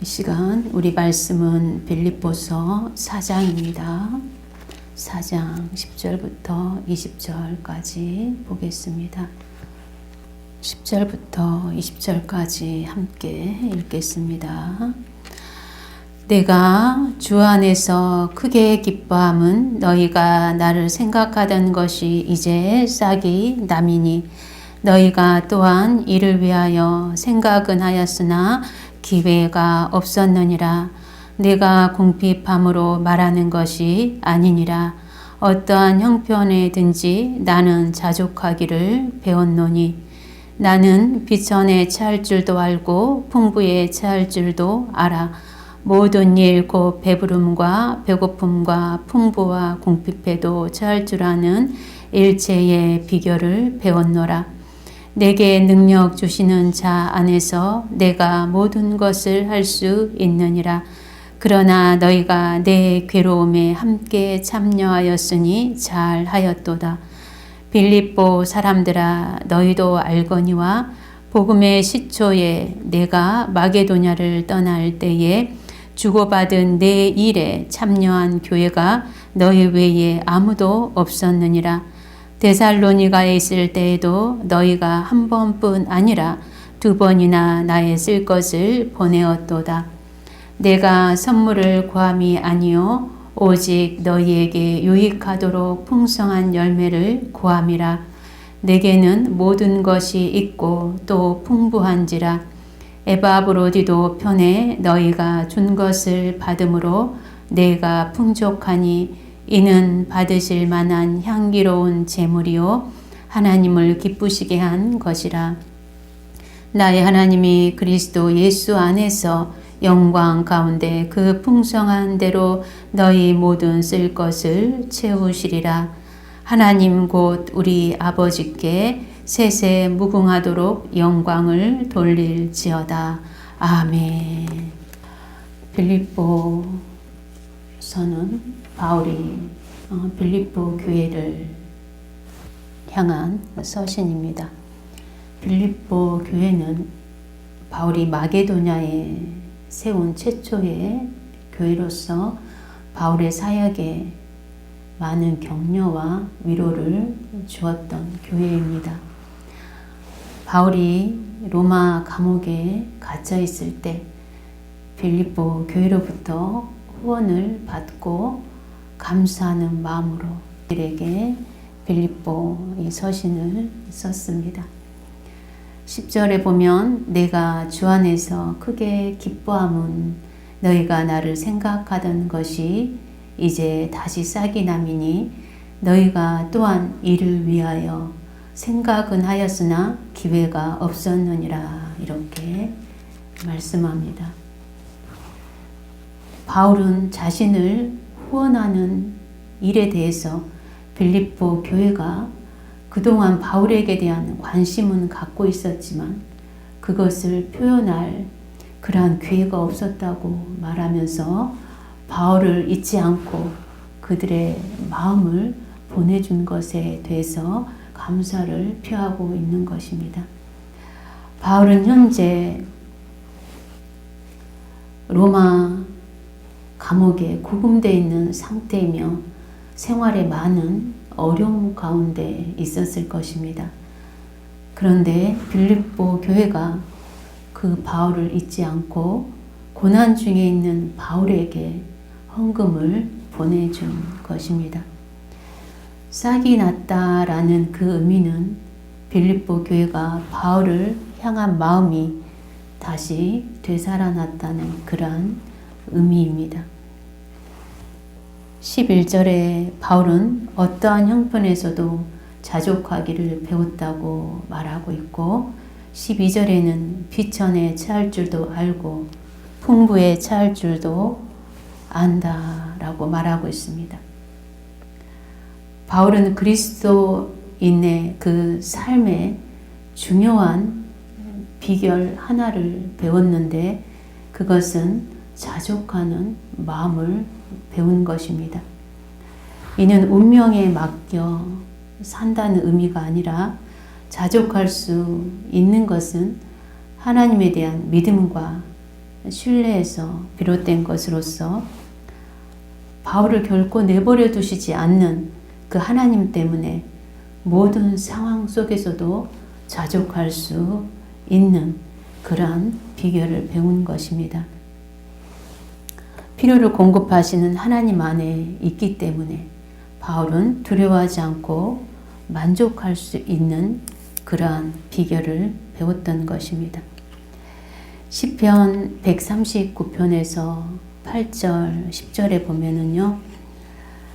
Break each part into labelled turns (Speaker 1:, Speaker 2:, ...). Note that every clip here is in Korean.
Speaker 1: 이 시간 우리 말씀은 빌립보서 4장입니다. 4장 10절부터 20절까지 보겠습니다. 10절부터 20절까지 함께 읽겠습니다. 내가 주 안에서 크게 기뻐함은 너희가 나를 생각하던 것이 이제 싹이 남이니 너희가 또한 이를 위하여 생각은 하였으나 기회가 없었느니라. 내가 궁핍함으로 말하는 것이 아니니라. 어떠한 형편에든지 나는 자족하기를 배웠노니 나는 비천에 처할 줄도 알고 풍부에 처할 줄도 알아. 모든 일 곧 배부름과 배고픔과 풍부와 궁핍에도 처할 줄 아는 일체의 비결을 배웠노라. 내게 능력 주시는 자 안에서 내가 모든 것을 할 수 있느니라. 그러나 너희가 내 괴로움에 함께 참여하였으니 잘하였도다. 빌립보 사람들아, 너희도 알거니와 복음의 시초에 내가 마게도냐를 떠날 때에 주고받은 내 일에 참여한 교회가 너희 외에 아무도 없었느니라. 데살로니가에 있을 때에도 너희가 한 번뿐 아니라 두 번이나 나의 쓸 것을 보내었도다. 내가 선물을 구함이 아니요 오직 너희에게 유익하도록 풍성한 열매를 구함이라. 내게는 모든 것이 있고 또 풍부한지라. 에바브로디도 편에 너희가 준 것을 받음으로 내가 풍족하니 이는 받으실 만한 향기로운 제물이요 하나님을 기쁘시게 한 것이라. 나의 하나님이 그리스도 예수 안에서 영광 가운데 그 풍성한 대로 너희 모든 쓸 것을 채우시리라. 하나님 곧 우리 아버지께 세세 무궁하도록 영광을 돌릴지어다. 아멘. 빌립보서는 바울이 빌립보 교회를 향한 서신입니다. 빌립보 교회는 바울이 마게도냐에 세운 최초의 교회로서 바울의 사역에 많은 격려와 위로를 주었던 교회입니다. 바울이 로마 감옥에 갇혀 있을 때 빌립보 교회로부터 후원을 받고 감사하는 마음으로 그들에게 빌립보 이 서신을 썼습니다. 10절에 보면 내가 주 안에서 크게 기뻐함은 너희가 나를 생각하던 것이 이제 다시 싹이 남이니 너희가 또한 이를 위하여 생각은 하였으나 기회가 없었느니라. 이렇게 말씀합니다. 바울은 자신을 후원하는 일에 대해서 빌립보 교회가 그동안 바울에게 대한 관심은 갖고 있었지만 그것을 표현할 그러한 기회가 없었다고 말하면서 바울을 잊지 않고 그들의 마음을 보내준 것에 대해서 감사를 표하고 있는 것입니다. 바울은 현재 로마 감옥에 구금되어 있는 상태이며 생활에 많은 어려움 가운데 있었을 것입니다. 그런데 빌립보 교회가 그 바울을 잊지 않고 고난 중에 있는 바울에게 헌금을 보내준 것입니다. 싹이 났다라는 그 의미는 빌립보 교회가 바울을 향한 마음이 다시 되살아났다는 그러한 의미입니다. 11절에 바울은 어떠한 형편에서도 자족하기를 배웠다고 말하고 있고 12절에는 비천에 처할 줄도 알고 풍부에 처할 줄도 안다라고 말하고 있습니다. 바울은 그리스도인의 그 삶의 중요한 비결 하나를 배웠는데 그것은 자족하는 마음을 배운 것입니다. 이는 운명에 맡겨 산다는 의미가 아니라 자족할 수 있는 것은 하나님에 대한 믿음과 신뢰에서 비롯된 것으로서 바울을 결코 내버려 두시지 않는 그 하나님 때문에 모든 상황 속에서도 자족할 수 있는 그러한 비결을 배운 것입니다. 필요를 공급하시는 하나님 안에 있기 때문에 바울은 두려워하지 않고 만족할 수 있는 그러한 비결을 배웠던 것입니다. 시편 139편에서 8절, 10절에 보면은요,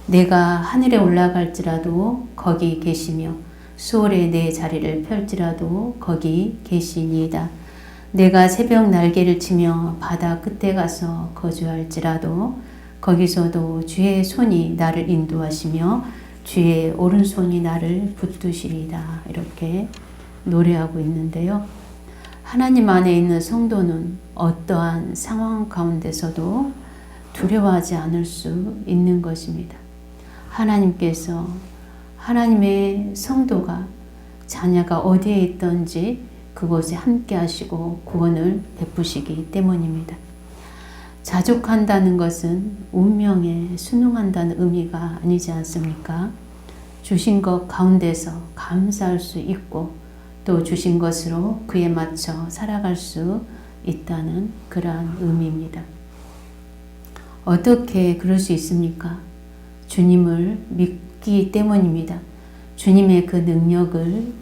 Speaker 1: 내가 하늘에 올라갈지라도 거기 계시며 수월에 내 자리를 펼지라도 거기 계시니이다. 내가 새벽 날개를 치며 바다 끝에 가서 거주할지라도 거기서도 주의 손이 나를 인도하시며 주의 오른손이 나를 붙드시리이다. 이렇게 노래하고 있는데요. 하나님 안에 있는 성도는 어떠한 상황 가운데서도 두려워하지 않을 수 있는 것입니다. 하나님께서 하나님의 성도가 자녀가 어디에 있든지 그곳에 함께 하시고 구원을 베푸시기 때문입니다. 자족한다는 것은 운명에 순응한다는 의미가 아니지 않습니까? 주신 것 가운데서 감사할 수 있고 또 주신 것으로 그에 맞춰 살아갈 수 있다는 그러한 의미입니다. 어떻게 그럴 수 있습니까? 주님을 믿기 때문입니다. 주님의 그 능력을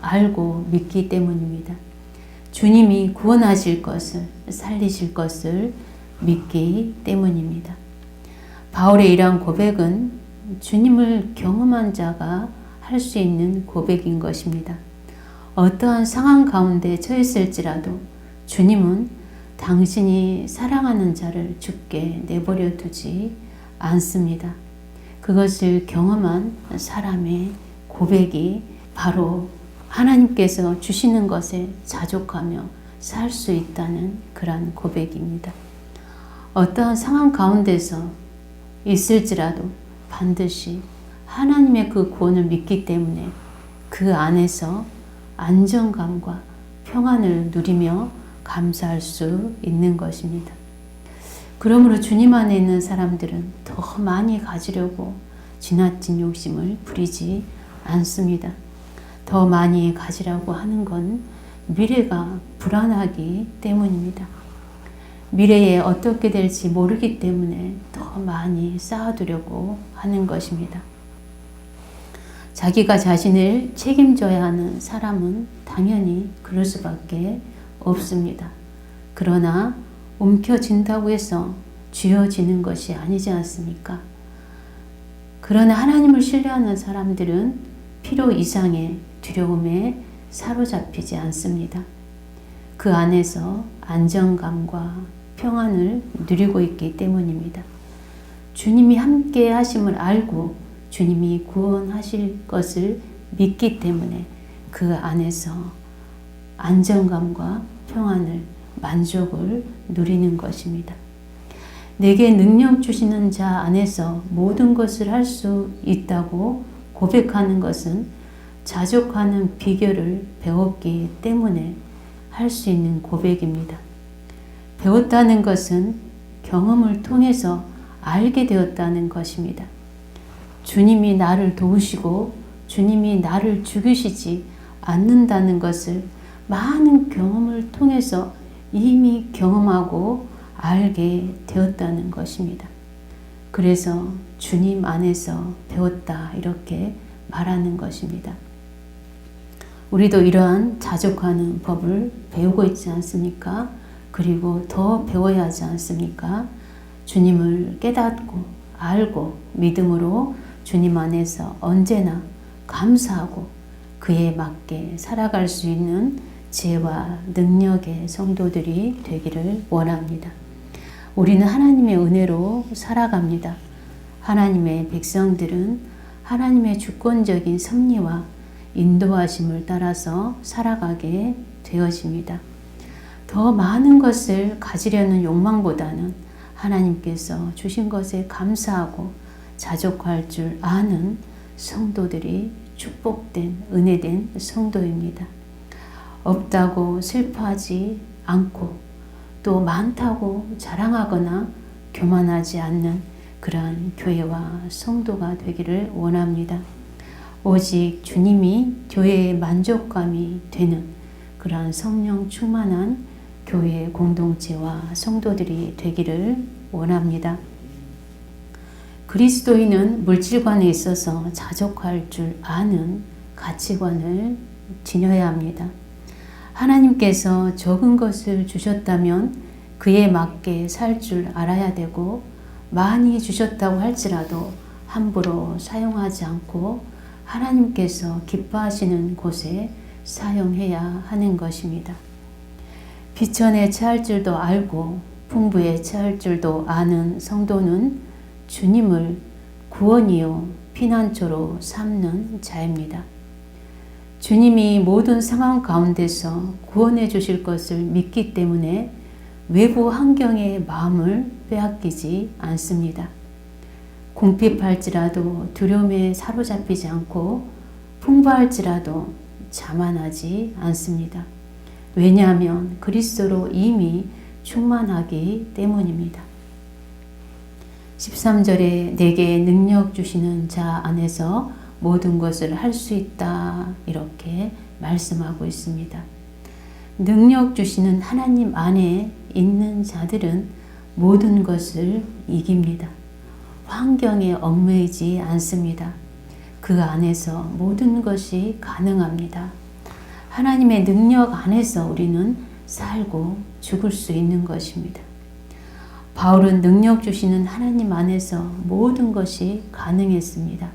Speaker 1: 알고 믿기 때문입니다. 주님이 구원하실 것을, 살리실 것을 믿기 때문입니다. 바울의 이러한 고백은 주님을 경험한 자가 할 수 있는 고백인 것입니다. 어떠한 상황 가운데 처했을지라도 주님은 당신이 사랑하는 자를 죽게 내버려 두지 않습니다. 그것을 경험한 사람의 고백이 바로 하나님께서 주시는 것에 자족하며 살 수 있다는 그러한 고백입니다. 어떠한 상황 가운데서 있을지라도 반드시 하나님의 그 구원을 믿기 때문에 그 안에서 안정감과 평안을 누리며 감사할 수 있는 것입니다. 그러므로 주님 안에 있는 사람들은 더 많이 가지려고 지나친 욕심을 부리지 않습니다. 더 많이 가지라고 하는 건 미래가 불안하기 때문입니다. 미래에 어떻게 될지 모르기 때문에 더 많이 쌓아두려고 하는 것입니다. 자기가 자신을 책임져야 하는 사람은 당연히 그럴 수밖에 없습니다. 그러나 움켜진다고 해서 쥐어지는 것이 아니지 않습니까? 그러나 하나님을 신뢰하는 사람들은 필요 이상의 두려움에 사로잡히지 않습니다. 그 안에서 안정감과 평안을 누리고 있기 때문입니다. 주님이 함께 하심을 알고 주님이 구원하실 것을 믿기 때문에 그 안에서 안정감과 평안을, 만족을 누리는 것입니다. 내게 능력 주시는 자 안에서 모든 것을 할 수 있다고 고백하는 것은 자족하는 비결을 배웠기 때문에 할 수 있는 고백입니다. 배웠다는 것은 경험을 통해서 알게 되었다는 것입니다. 주님이 나를 도우시고 주님이 나를 죽이시지 않는다는 것을 많은 경험을 통해서 이미 경험하고 알게 되었다는 것입니다. 그래서 주님 안에서 배웠다 이렇게 말하는 것입니다. 우리도 이러한 자족하는 법을 배우고 있지 않습니까? 그리고 더 배워야 하지 않습니까? 주님을 깨닫고 알고 믿음으로 주님 안에서 언제나 감사하고 그에 맞게 살아갈 수 있는 지혜와 능력의 성도들이 되기를 원합니다. 우리는 하나님의 은혜로 살아갑니다. 하나님의 백성들은 하나님의 주권적인 섭리와 인도하심을 따라서 살아가게 되어집니다. 더 많은 것을 가지려는 욕망보다는 하나님께서 주신 것에 감사하고 자족할 줄 아는 성도들이 축복된 은혜된 성도입니다. 없다고 슬퍼하지 않고 또 많다고 자랑하거나 교만하지 않는 그러한 교회와 성도가 되기를 원합니다. 오직 주님이 교회의 만족감이 되는 그러한 성령 충만한 교회 공동체와 성도들이 되기를 원합니다. 그리스도인은 물질관에 있어서 자족할 줄 아는 가치관을 지녀야 합니다. 하나님께서 적은 것을 주셨다면 그에 맞게 살 줄 알아야 되고, 많이 주셨다고 할지라도 함부로 사용하지 않고 하나님께서 기뻐하시는 곳에 사용해야 하는 것입니다. 비천에 처할 줄도 알고 풍부에 처할 줄도 아는 성도는 주님을 구원이요 피난처로 삼는 자입니다. 주님이 모든 상황 가운데서 구원해 주실 것을 믿기 때문에 외부 환경의 마음을 빼앗기지 않습니다. 궁핍할지라도 두려움에 사로잡히지 않고 풍부할지라도 자만하지 않습니다. 왜냐하면 그리스도로 이미 충만하기 때문입니다. 13절에 내게 능력 주시는 자 안에서 모든 것을 할 수 있다, 이렇게 말씀하고 있습니다. 능력 주시는 하나님 안에 있는 자들은 모든 것을 이깁니다. 환경에 얽매이지 않습니다. 그 안에서 모든 것이 가능합니다. 하나님의 능력 안에서 우리는 살고 죽을 수 있는 것입니다. 바울은 능력 주시는 하나님 안에서 모든 것이 가능했습니다.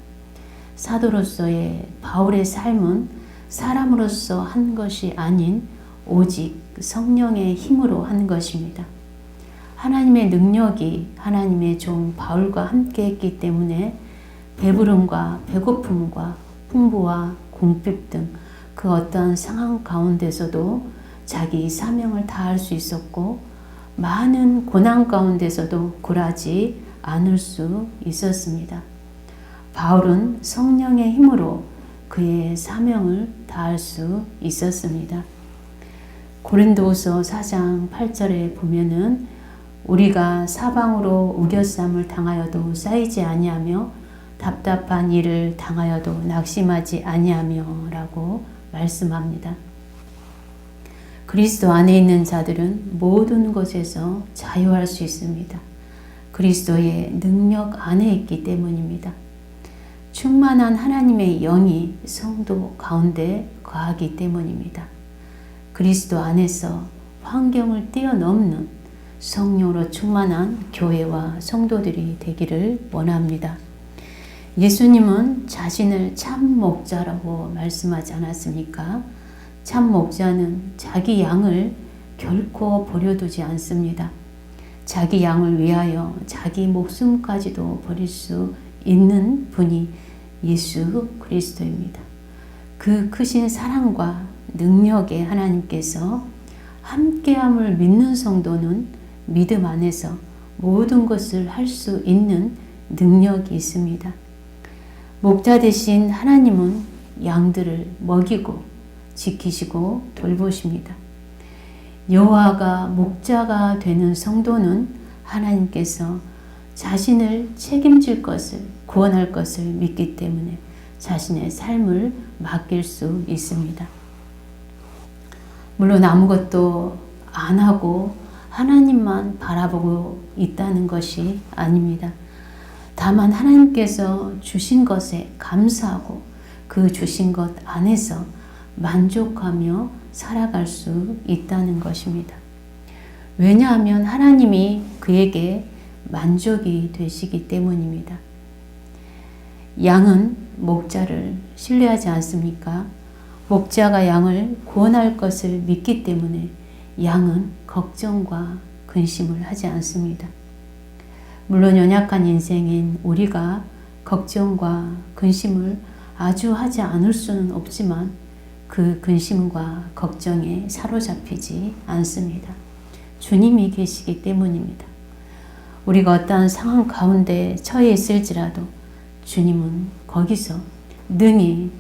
Speaker 1: 사도로서의 바울의 삶은 사람으로서 한 것이 아닌 오직 성령의 힘으로 한 것입니다. 하나님의 능력이 하나님의 종 바울과 함께 했기 때문에 배부름과 배고픔과 풍부와 궁핍 등 그 어떠한 상황 가운데서도 자기 사명을 다할 수 있었고, 많은 고난 가운데서도 굴하지 않을 수 있었습니다. 바울은 성령의 힘으로 그의 사명을 다할 수 있었습니다. 고린도후서 4장 8절에 보면은 우리가 사방으로 우겨쌈을 당하여도 쌓이지 아니하며 답답한 일을 당하여도 낙심하지 아니하며 라고 말씀합니다. 그리스도 안에 있는 자들은 모든 것에서 자유할 수 있습니다. 그리스도의 능력 안에 있기 때문입니다. 충만한 하나님의 영이 성도 가운데 거하기 때문입니다. 그리스도 안에서 환경을 뛰어넘는 성령으로 충만한 교회와 성도들이 되기를 원합니다. 예수님은 자신을 참 목자라고 말씀하지 않았습니까? 참 목자는 자기 양을 결코 버려두지 않습니다. 자기 양을 위하여 자기 목숨까지도 버릴 수 있는 분이 예수 그리스도입니다. 그 크신 사랑과 능력의 하나님께서 함께함을 믿는 성도는 믿음 안에서 모든 것을 할 수 있는 능력이 있습니다. 목자 되신 하나님은 양들을 먹이고 지키시고 돌보십니다. 여호와가 목자가 되는 성도는 하나님께서 자신을 책임질 것을, 구원할 것을 믿기 때문에 자신의 삶을 맡길 수 있습니다. 물론 아무것도 안 하고 하나님만 바라보고 있다는 것이 아닙니다. 다만 하나님께서 주신 것에 감사하고 그 주신 것 안에서 만족하며 살아갈 수 있다는 것입니다. 왜냐하면 하나님이 그에게 만족이 되시기 때문입니다. 양은 목자를 신뢰하지 않습니까? 목자가 양을 구원할 것을 믿기 때문에 양은 걱정과 근심을 하지 않습니다. 물론 연약한 인생인 우리가 걱정과 근심을 아주 하지 않을 수는 없지만 그 근심과 걱정에 사로잡히지 않습니다. 주님이 계시기 때문입니다. 우리가 어떠한 상황 가운데 처해 있을지라도 주님은 거기서 능히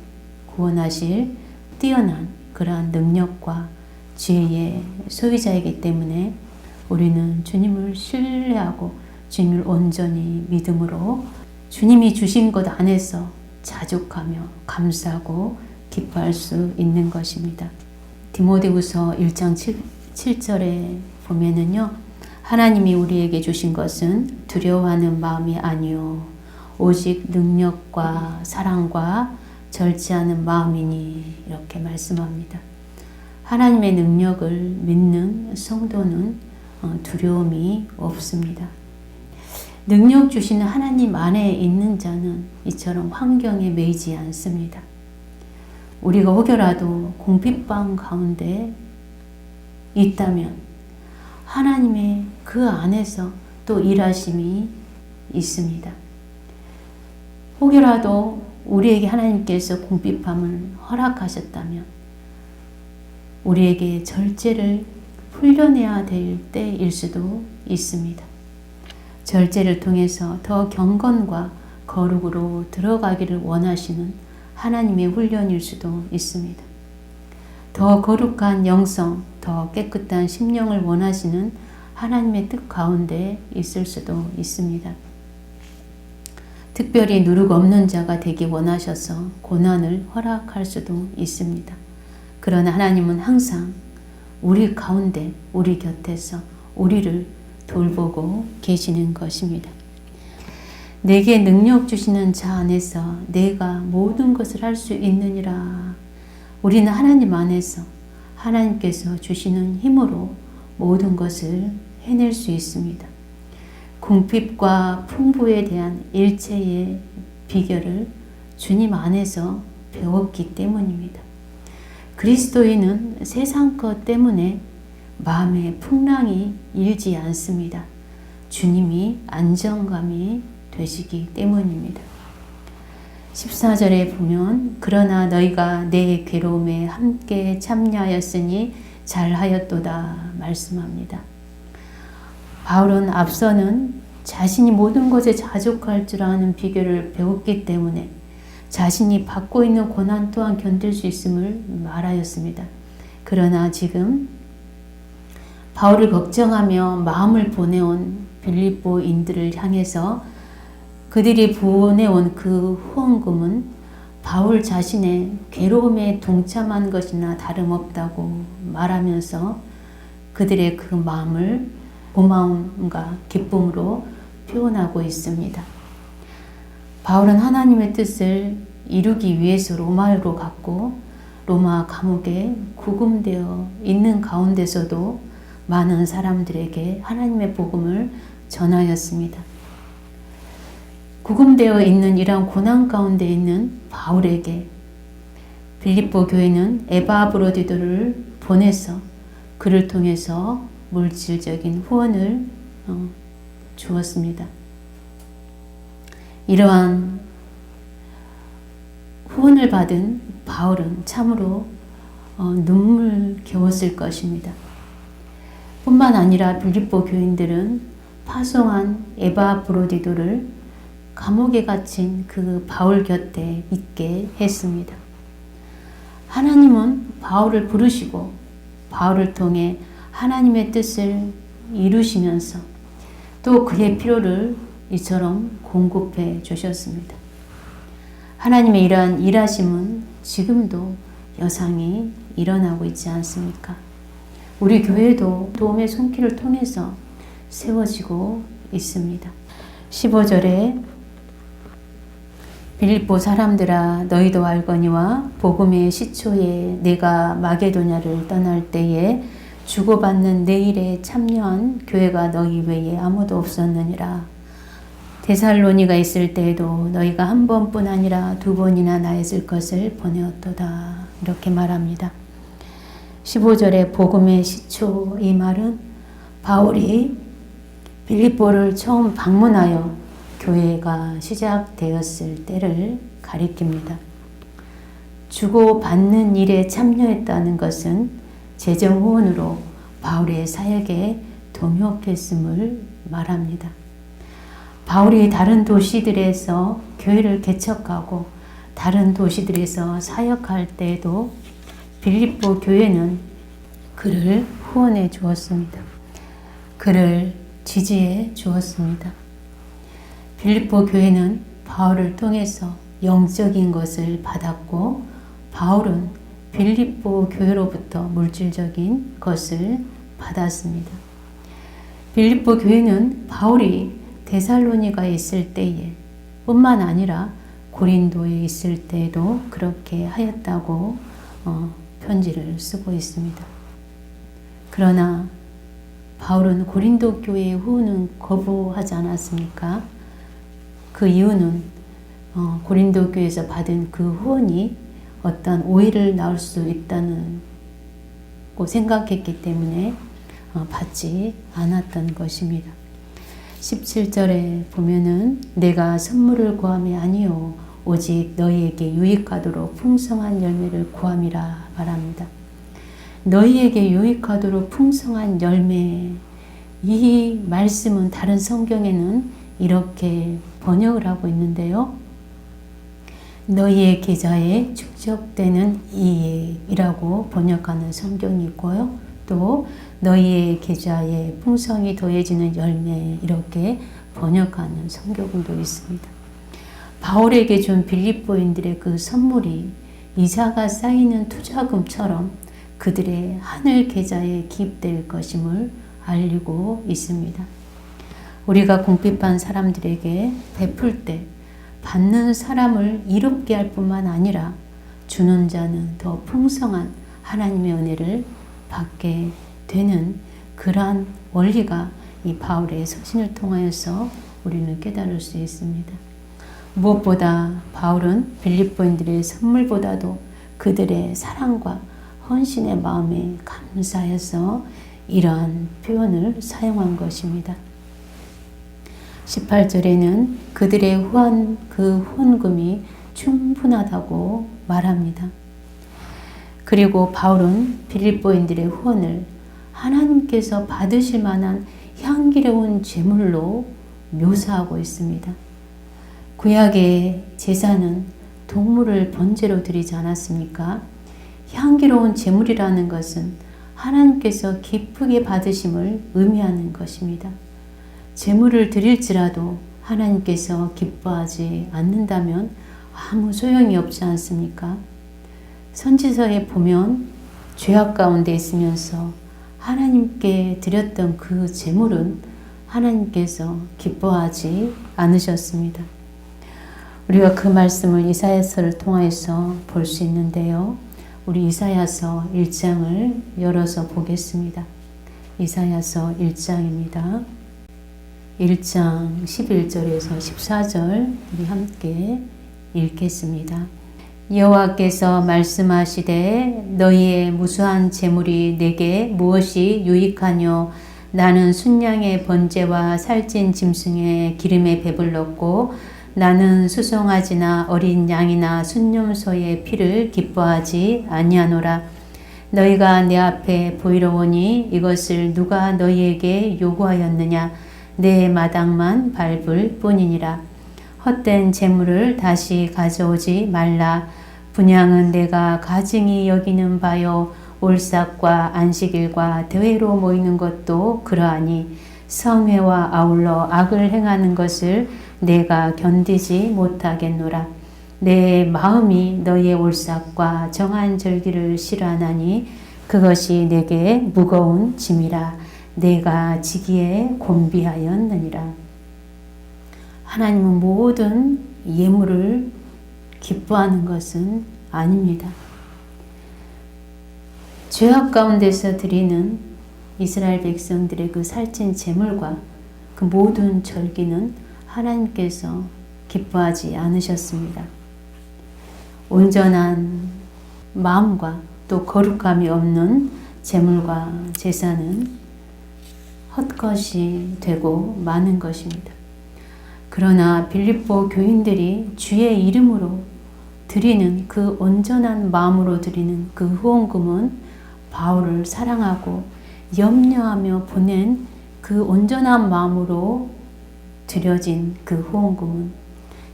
Speaker 1: 구원하실 뛰어난 그러한 능력과 지혜의 소유자이기 때문에 우리는 주님을 신뢰하고 주님을 온전히 믿음으로 주님이 주신 것 안에서 자족하며 감사하고 기뻐할 수 있는 것입니다. 디모데후서 1장 7절에 보면은요, 하나님이 우리에게 주신 것은 두려워하는 마음이 아니요 오직 능력과 사랑과 절제 않은 마음이니, 이렇게 말씀합니다. 하나님의 능력을 믿는 성도는 두려움이 없습니다. 능력 주시는 하나님 안에 있는 자는 이처럼 환경에 매이지 않습니다. 우리가 혹여라도 공핍방 가운데 있다면 하나님의 그 안에서 또 일하심이 있습니다. 혹여라도 우리에게 하나님께서 공핍함을 허락하셨다면 우리에게 절제를 훈련해야 될 때일 수도 있습니다. 절제를 통해서 더 경건과 거룩으로 들어가기를 원하시는 하나님의 훈련일 수도 있습니다. 더 거룩한 영성, 더 깨끗한 심령을 원하시는 하나님의 뜻 가운데 있을 수도 있습니다. 특별히 누룩 없는 자가 되기 원하셔서 고난을 허락할 수도 있습니다. 그러나 하나님은 항상 우리 가운데, 우리 곁에서 우리를 돌보고 계시는 것입니다. 내게 능력 주시는 자 안에서 내가 모든 것을 할 수 있느니라. 우리는 하나님 안에서 하나님께서 주시는 힘으로 모든 것을 해낼 수 있습니다. 궁핍과 풍부에 대한 일체의 비결을 주님 안에서 배웠기 때문입니다. 그리스도인은 세상 것 때문에 마음에 풍랑이 일지 않습니다. 주님이 안정감이 되시기 때문입니다. 14절에 보면 그러나 너희가 내 괴로움에 함께 참여하였으니 잘하였도다 말씀합니다. 바울은 앞서는 자신이 모든 것에 자족할 줄 아는 비결을 배웠기 때문에 자신이 받고 있는 고난 또한 견딜 수 있음을 말하였습니다. 그러나 지금 바울을 걱정하며 마음을 보내온 빌립보인들을 향해서 그들이 보내온 그 후원금은 바울 자신의 괴로움에 동참한 것이나 다름없다고 말하면서 그들의 그 마음을 고마움과 기쁨으로 표현하고 있습니다. 바울은 하나님의 뜻을 이루기 위해서 로마로 갔고 로마 감옥에 구금되어 있는 가운데서도 많은 사람들에게 하나님의 복음을 전하였습니다. 구금되어 있는 이러한 고난 가운데 있는 바울에게 빌립보 교회는 에바브로디도를 보내서 그를 통해서 물질적인 후원을 주었습니다. 이러한 후원을 받은 바울은 참으로 눈물겨웠을 것입니다. 뿐만 아니라 빌립보 교인들은 파송한 에바브로디도를 감옥에 갇힌 그 바울 곁에 있게 했습니다. 하나님은 바울을 부르시고 바울을 통해 하나님의 뜻을 이루시면서 또 그의 필요를 이처럼 공급해 주셨습니다. 하나님의 이러한 일하심은 지금도 여상히 일어나고 있지 않습니까? 우리 교회도 도움의 손길을 통해서 세워지고 있습니다. 15절에 빌립보 사람들아 너희도 알거니와 복음의 시초에 내가 마게도냐를 떠날 때에 주고받는 내 일에 참여한 교회가 너희 외에 아무도 없었느니라. 데살로니가 있을 때에도 너희가 한 번뿐 아니라 두 번이나 나의 쓸 것을 보내었도다. 이렇게 말합니다. 15절에 복음의 시초, 이 말은 바울이 빌립보를 처음 방문하여 교회가 시작되었을 때를 가리킵니다. 주고받는 일에 참여했다는 것은 재정 후원으로 바울의 사역에 동역했음을 말합니다. 바울이 다른 도시들에서 교회를 개척하고 다른 도시들에서 사역할 때에도 빌립보 교회는 그를 후원해 주었습니다. 그를 지지해 주었습니다. 빌립보 교회는 바울을 통해서 영적인 것을 받았고 바울은 빌립보 교회로부터 물질적인 것을 받았습니다. 빌립보 교회는 바울이 데살로니가에 있을 때에 뿐만 아니라 고린도에 있을 때도 그렇게 하였다고 편지를 쓰고 있습니다. 그러나 바울은 고린도 교회의 후원은 거부하지 않았습니까? 그 이유는 고린도 교회에서 받은 그 후원이 어떤 오해를 낳을 수 있다는 고 생각했기 때문에 받지 않았던 것입니다. 17절에 보면은 내가 선물을 구함이 아니요 오직 너희에게 유익하도록 풍성한 열매를 구함이라 말합니다. 너희에게 유익하도록 풍성한 열매, 이 말씀은 다른 성경에는 이렇게 번역을 하고 있는데요. 너희의 계좌에 축적되는 이익이라고 번역하는 성경이 있고요. 또 너희의 계좌에 풍성이 더해지는 열매, 이렇게 번역하는 성경도 있습니다. 바울에게 준 빌립보인들의 그 선물이 이자가 쌓이는 투자금처럼 그들의 하늘 계좌에 기입될 것임을 알리고 있습니다. 우리가 궁핍한 사람들에게 베풀 때 받는 사람을 이롭게 할 뿐만 아니라 주는 자는 더 풍성한 하나님의 은혜를 받게 되는 그러한 원리가 이 바울의 서신을 통하여서 우리는 깨달을 수 있습니다. 무엇보다 바울은 빌립보인들의 선물보다도 그들의 사랑과 헌신의 마음에 감사해서 이러한 표현을 사용한 것입니다. 18절에는 그들의 후원금이 충분하다고 말합니다. 그리고 바울은 빌립보인들의 후원을 하나님께서 받으실 만한 향기로운 제물로 묘사하고 있습니다. 구약의 제사는 동물을 번제로 드리지 않았습니까? 향기로운 제물이라는 것은 하나님께서 기쁘게 받으심을 의미하는 것입니다. 제물을 드릴지라도 하나님께서 기뻐하지 않는다면 아무 소용이 없지 않습니까? 선지서에 보면 죄악 가운데 있으면서 하나님께 드렸던 그 제물은 하나님께서 기뻐하지 않으셨습니다. 우리가 그 말씀을 이사야서를 통해서 볼 수 있는데요. 우리 이사야서 1장을 열어서 보겠습니다. 이사야서 1장입니다. 1장 11절에서 14절 우리 함께 읽겠습니다. 여호와께서 말씀하시되 너희의 무수한 재물이 내게 무엇이 유익하뇨? 나는 순양의 번제와 살찐 짐승의 기름에 배불렀고 나는 수송아지나 어린 양이나 순념소의 피를 기뻐하지 아니하노라. 너희가 내 앞에 보이러 오니 이것을 누가 너희에게 요구하였느냐? 내 마당만 밟을 뿐이니라. 헛된 재물을 다시 가져오지 말라. 분향은 내가 가증히 여기는 바요. 올삭과 안식일과 대회로 모이는 것도 그러하니 성회와 아울러 악을 행하는 것을 내가 견디지 못하겠노라. 내 마음이 너희의 올삭과 정한 절기를 싫어하나니 그것이 내게 무거운 짐이라. 내가 지기에 곤비하였느니라. 하나님은 모든 예물을 기뻐하는 것은 아닙니다. 죄악 가운데서 드리는 이스라엘 백성들의 그 살찐 제물과 그 모든 절기는 하나님께서 기뻐하지 않으셨습니다. 온전한 마음과 또 거룩함이 없는 제물과 제사는 헛것이 되고 마는 것입니다. 그러나 빌립보 교인들이 주의 이름으로 드리는 그 온전한 마음으로 드리는 그 후원금은 바울을 사랑하고 염려하며 보낸 그 온전한 마음으로 드려진 그 후원금은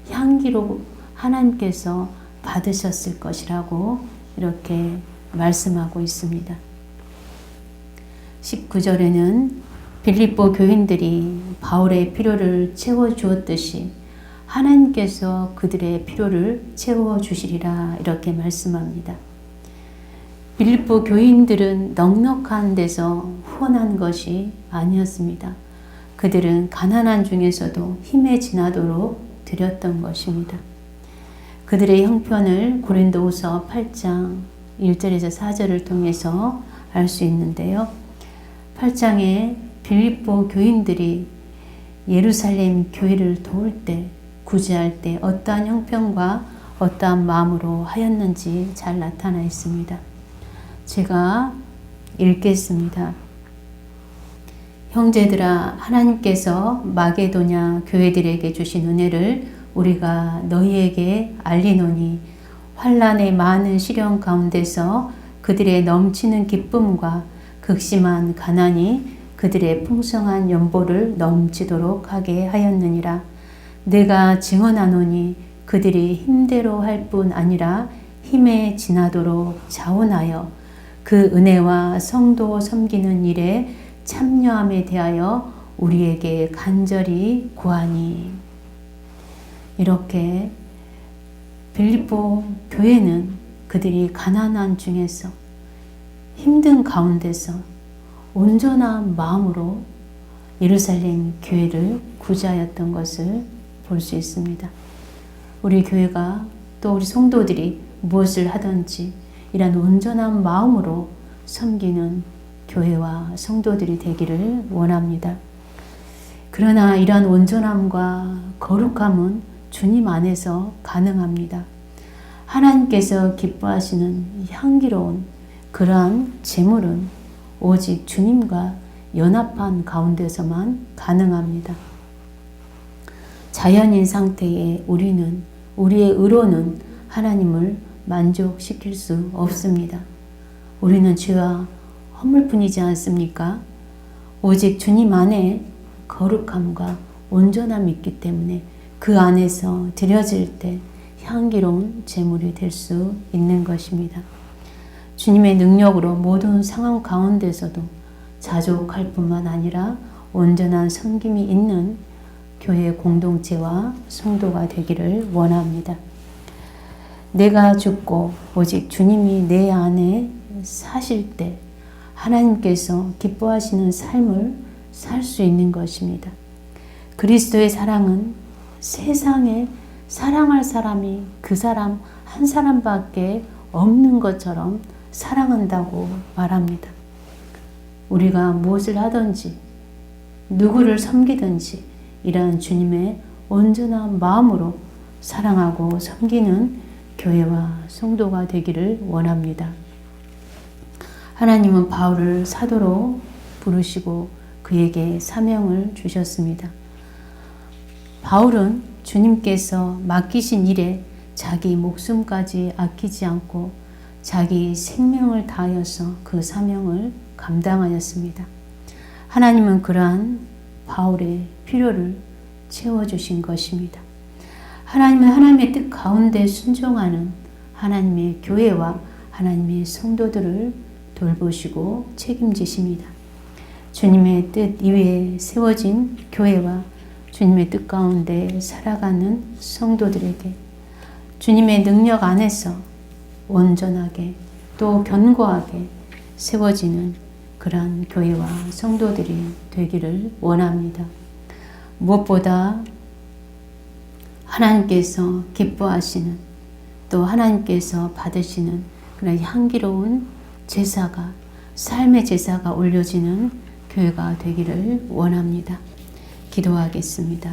Speaker 1: 향기로 하나님께서 받으셨을 것이라고 이렇게 말씀하고 있습니다. 19절에는 빌립보 교인들이 바울의 필요를 채워주었듯이 하나님께서 그들의 필요를 채워주시리라 이렇게 말씀합니다. 빌립보 교인들은 넉넉한 데서 후원한 것이 아니었습니다. 그들은 가난한 중에서도 힘에 지나도록 드렸던 것입니다. 그들의 형편을 고린도후서 8장 1절에서 4절을 통해서 알 수 있는데요. 8장에 빌립보 교인들이 예루살렘 교회를 도울 때, 구제할 때 어떠한 형편과 어떠한 마음으로 하였는지 잘 나타나 있습니다. 제가 읽겠습니다. 형제들아, 하나님께서 마게도냐 교회들에게 주신 은혜를 우리가 너희에게 알리노니 환난의 많은 시련 가운데서 그들의 넘치는 기쁨과 극심한 가난이 그들의 풍성한 연보를 넘치도록 하게 하였느니라. 내가 증언하노니 그들이 힘대로 할 뿐 아니라 힘에 지나도록 자원하여 그 은혜와 성도 섬기는 일에 참여함에 대하여 우리에게 간절히 구하니. 이렇게 빌립보 교회는 그들이 가난한 중에서 힘든 가운데서 온전한 마음으로 예루살렘 교회를 구제하였던 것을 볼 수 있습니다. 우리 교회가 또 우리 성도들이 무엇을 하든지 이런 온전한 마음으로 섬기는 교회와 성도들이 되기를 원합니다. 그러나 이러한 온전함과 거룩함은 주님 안에서 가능합니다. 하나님께서 기뻐하시는 향기로운 그러한 제물은 오직 주님과 연합한 가운데서만 가능합니다. 자연인 상태의 우리는, 우리의 의로는 하나님을 만족시킬 수 없습니다. 우리는 죄와 허물뿐이지 않습니까? 오직 주님 안에 거룩함과 온전함이 있기 때문에 그 안에서 드려질 때 향기로운 제물이 될 수 있는 것입니다. 주님의 능력으로 모든 상황 가운데서도 자족할 뿐만 아니라 온전한 섬김이 있는 교회 공동체와 성도가 되기를 원합니다. 내가 죽고 오직 주님이 내 안에 사실 때 하나님께서 기뻐하시는 삶을 살 수 있는 것입니다. 그리스도의 사랑은 세상에 사랑할 사람이 그 사람 한 사람밖에 없는 것처럼 사랑한다고 말합니다. 우리가 무엇을 하든지 누구를 섬기든지 이러한 주님의 온전한 마음으로 사랑하고 섬기는 교회와 성도가 되기를 원합니다. 하나님은 바울을 사도로 부르시고 그에게 사명을 주셨습니다. 바울은 주님께서 맡기신 일에 자기 목숨까지 아끼지 않고 자기 생명을 다하여서 그 사명을 감당하였습니다. 하나님은 그러한 바울의 필요를 채워주신 것입니다. 하나님은 하나님의 뜻 가운데 순종하는 하나님의 교회와 하나님의 성도들을 돌보시고 책임지십니다. 주님의 뜻 이외에 세워진 교회와 주님의 뜻 가운데 살아가는 성도들에게 주님의 능력 안에서 온전하게 또 견고하게 세워지는 그러한 교회와 성도들이 되기를 원합니다. 무엇보다 하나님께서 기뻐하시는 또 하나님께서 받으시는 그런 향기로운 제사가 삶의 제사가 올려지는 교회가 되기를 원합니다. 기도하겠습니다.